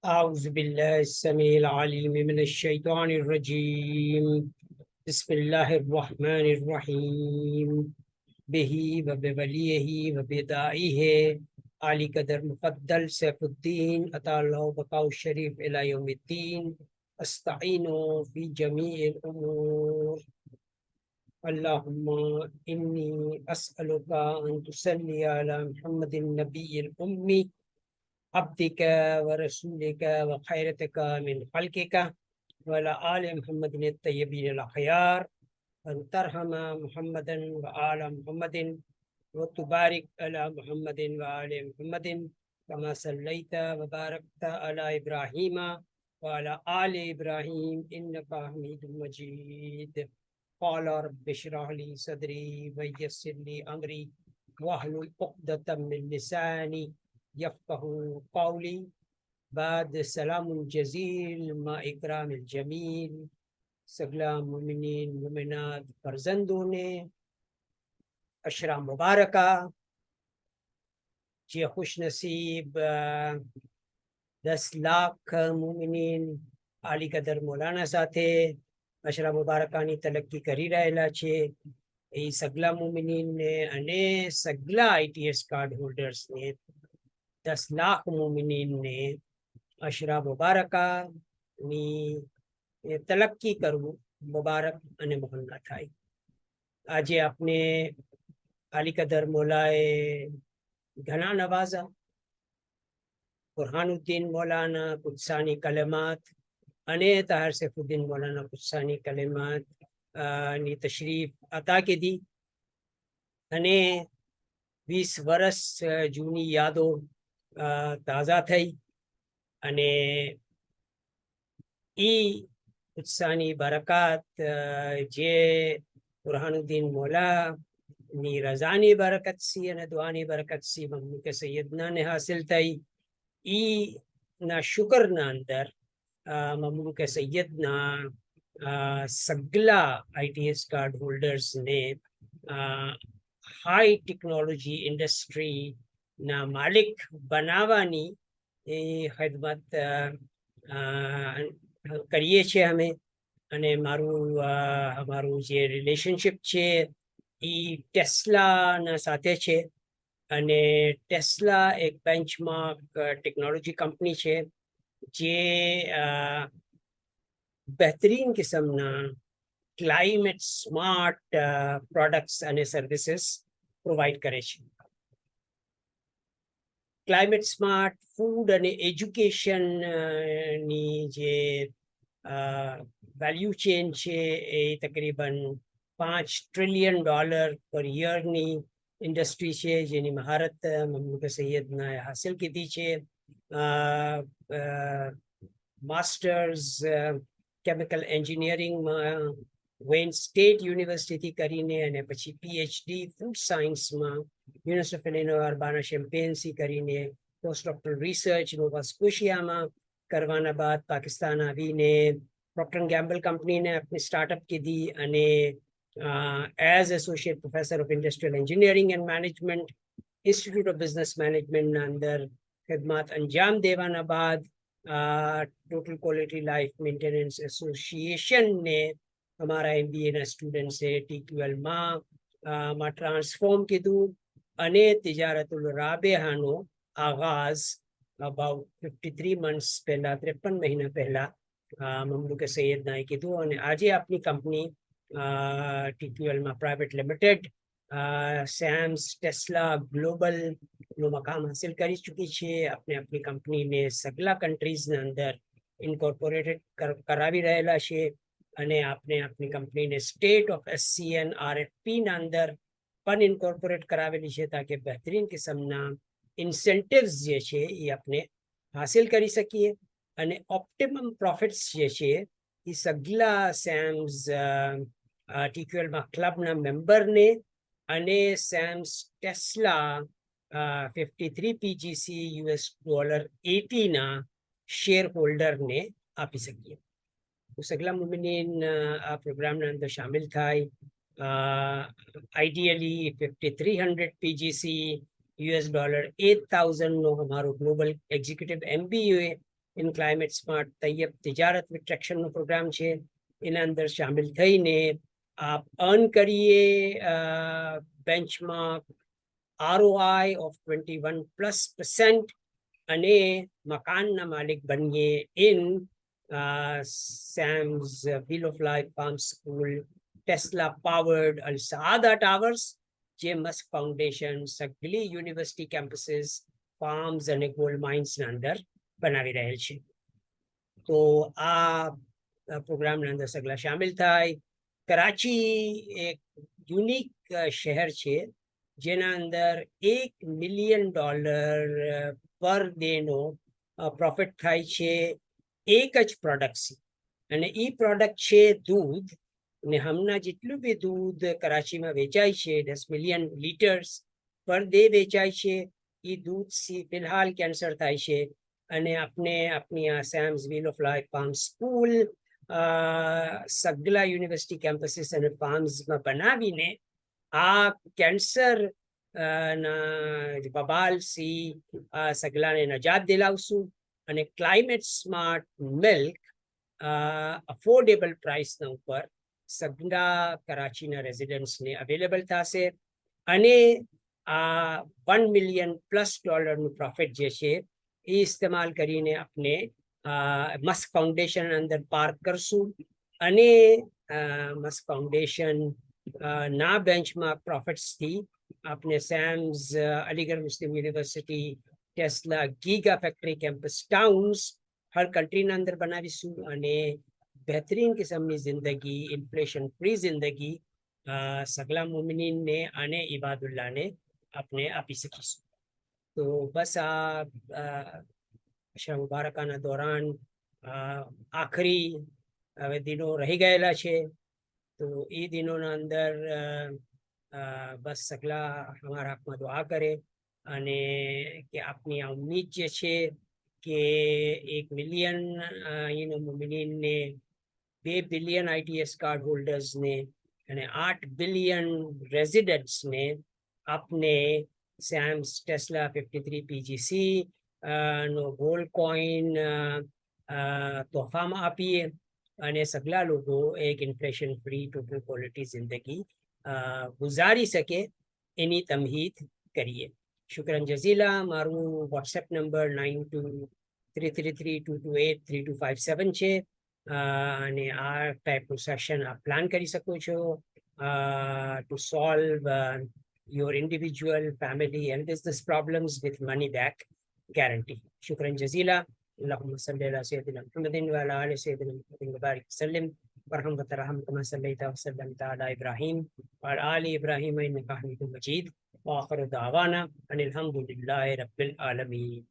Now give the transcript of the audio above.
أعوذ بالله السميع العليم من الشيطان الرجيم بسم الله الرحمن الرحيم به وبوليه وبدائه علی قدر مفضل سیف الدین عطا اللہ بقاء الشریف إلى يوم الدين استعین في جميع الأمور اللهم إني أسألك أن تصلي على محمد النبي الأمي عبدك ورسولك وخيرتك من خلقك وعلى آل محمد الطيبين الأخيار أن ترحم محمدا وآل محمد وتبارك على محمد وآل محمد كما صليت وباركت على إبراهيم وعلى آل إبراهيم إنك حميد مجيد قال رب اشرح لي صدري ويسر لي أمري واحلل عقدة من لساني يفقه قولي بعد سلام جزيل مع إكرام الجميل سگلا مومنین مومنات فرزندوں نے اشرا مبارکہ જે خوش نصیب 10 લાખ મોમિનીન આલી કદર મૌલાના સાથે અશરા મુબારકાની તલક્કી કરી રહેલા છે એ સગલા મોમિનીનને અને સગલા આઈટીએસ કાર્ડ હોલ્ડર્સને 10 લાખ મોમિનીનને અશરા મુબારકાની તલક્કી કરવું મુબારક અને મોહલ્લા થાય આજે આપને આલી કદર મૌલાએ ઘણા નવાઝા બુરહાનુદ્દીન મૌલાના કુદસાની કલમાત અને તાહર સૈફુદ્દીન મૌલાના કુદસાની કલમાત ની તશરીફ અતા કીધી અને 20 વર્ષ જૂની યાદો તાજા થઈ અને ઈ કુદસાની બરકાત જે બુરહાનુદ્દીન મૌલા ની રઝાની બરકત સી અને દુઆની બરકત સી મમલુક સૈયદના ને હાસિલ થઈ ઈ ના શુક્રના અંદર Mamluk Syedna સગલા ITS card holders ને હાઈ ટેકનોલોજી ઇન્ડસ્ટ્રી ના માલિક બનાવવાની એ ખિદમત કરીએ છીએ અમે અને અમારું જે રિલેશનશિપ છે ઈ ટેસ્લાના સાથે છે અને ટેસ્લા એક બેન્ચમાર્ક ટેકનોલોજી કંપની છે જે બહેતરીન કિસ્મના ક્લાઇમેટ સ્માર્ટ પ્રોડક્ટ્સ અને સર્વિસીસ પ્રોવાઈડ કરે છે ક્લાઇમેટ સ્માર્ટ ફૂડ અને એજ્યુકેશન ની જે વેલ્યુ ચેન છે એ તકરીબન $5 trillion પર યરની ઇન્ડસ્ટ્રી છે જેની મહારત મમલુક સૈયદના હાસિલ કીધી છે માસ્ટર્સ કેમિકલ એન્જિનિયરિંગમાં વેન સ્ટેટ યુનિવર્સિટીથી કરીને અને પછી પીએચડી ફૂડ સાયન્સમાં યુનિવર્સિટી ઓફ ઇલિનોય અર્બાના શેમ્પેન્સી કરીને પોસ્ટ ડોક્ટરલ રિસર્ચ નોવા સ્કોશિયામાં કરવાના બાદ પાકિસ્તાન આવીને પ્રોક્ટર એન્ડ ગેમ્બલ કંપનીને આપની સ્ટાર્ટઅપ કીધી અને as Associate Professor of Industrial Engineering and Management, Institute of Business Management ના અંદર ખિદમત અંજામ દેવાના બાદ total quality life maintenance association ને અમારા એમબીએના સ્ટુડન્ટ્સે TQLMA માં ટ્રાન્સફોર્મ કીધું અને તિજારતુલ રાબેહાનો આગાઝ અબાઉટ 53 months પહેલા 53 મહિના પહેલા મમલુક સૈયદનાએ કીધું અને આજે આપની company TQLMA private limited Sams Tesla global નો મકામ હાસિલ કરી ચૂકી છે આપણે આપણી કંપનીને સગલા કન્ટ્રીઝના અંદર ઇન્કોર્પોરેટેડ કરાવી રહેલા છે અને આપણે આપણી કંપનીને સ્ટેટ ઓફ SCN RFP ના અંદર પણ ઇન્કોર્પોરેટ કરાવેલી છે તાકે બહેતરીન કિસ્મના ઇન્સેન્ટિવ્સ જે છે એ આપણે હાસિલ કરી શકીએ અને ઓપ્ટિમમ પ્રોફિટ્સ જે છે એ સગલા સેમ્સ TQLMA ક્લબના મેમ્બરને અને સેમ્સ ટેસ્લા 53 PGC $80 ના શેર હોલ્ડરને આપી શકીએ સગલા મોમિનીન આ પ્રોગ્રામના અંદર શામિલ થાય આઈડિયલી 5300 PGC $8,000 નો અમારો global executive MBA in climate smart તૈયબ તિજારત વિથ ટ્રેક્શનનો પ્રોગ્રામ છે. એના અંદર શામિલ થઈને આપ અર્ન કરીએ બેન્ચમાર્ક ROI of 21+% અને મકાનના માલિક બનીએ in SAM's Wheel of Life Farm School, Tesla powered Al Saada Towers, જે Musk foundation સગલી university campuses farms અને ગોલ્ડ માઇન્સના અંદર બનાવી રહેલ છે. તો આ પ્રોગ્રામના અંદર સગલા શામિલ થાય. કરાચી એક યુનિક શહેર છે જેના અંદર $1 મિલિયન પર ડેનો પ્રોફિટ થાય છે એક જ પ્રોડક્ટથી, અને એ પ્રોડક્ટ છે દૂધ. ને હમણાં જેટલું બી દૂધ કરાચીમાં વેચાય છે 10 મિલિયન લીટર્સ પર ડે વેચાય છે. એ દૂધથી ફિલહાલ કેન્સર થાય છે. અને આપણે આપણી આ Sams wheel of life farm school સગલા યુનિવર્સિટી કેમ્પસીસ અને ફાર્મ્સમાં બનાવીને આ કેન્સર ના બબાલથી સગલાને નજાત દિલાવશું. અને ક્લાઇમેટ સ્માર્ટ મિલ્ક અફોર્ડેબલ પ્રાઇસના ઉપર સગલા કરાચીના રેઝિડન્ટ્સને અવેલેબલ થશે. અને આ $1 મિલિયન+ નું પ્રોફિટ જે છે એ ઇસ્તેમાલ કરીને આપણે મસ્ક ફાઉન્ડેશન અંદર પાર્ક કરશું. અને મસ્ક ફાઉન્ડેશન ના બેન્ચમાર્ક પ્રોફિટ્સથી આપણે Sams Aligarh Muslim University Tesla giga factory campus towns હર કન્ટ્રીના અંદર બનાવીશું. અને બહેતરીન કિસ્મની જિંદગી, ઇન્ફ્લેશન ફ્રી જિંદગી સગલા મોમિનીનને અને ઇબાદુલ્લાહને આપણે આપી શકીશું. તો બસ આ મુબારકાના દોરાન આખરી હવે દિનો રહી ગયેલા છે. તો એ દિનોના અંદર બસ સગલા અમારા હકમાં દુઆ કરે અને કે આપની આ ઉમ્મીદ જે છે કે 1 મિલિયન મોમિનીનને, 2 બિલિયન ITS કાર્ડ હોલ્ડર્સને અને 8 બિલિયન રેઝિડન્ટ્સને આપને સેમ્સ ટેસ્લા 53 PGC નો ગોલ્ડ કોઈન તોહફામાં આપીએ અને સગલા લોકો એક ઇન્ફ્લેશન ફ્રી ટોટલ ક્વોલિટી જિંદગી ગુજારી શકે એની તમહીદ કરીએ. શુક્રન જઝીલા. મારું વોટ્સએપ નંબર 923332283257 છે. અને આ ટાઈપનું સેશન આપ પ્લાન કરી શકો છો to solve your individual, family and business problems with money back guarantee. Shukran jazila. Allahumma salli ala sayyidina Muhammadin wa ala ali sayyidina Muhammadin wa barik sallim. Warhamka tarham kama sallaita wa sallamta ala Ibrahim wa ala ali Ibrahim innaka Hamidum Majid. Wa akhiru da'wana anil hamdulillahi rabbil alamin.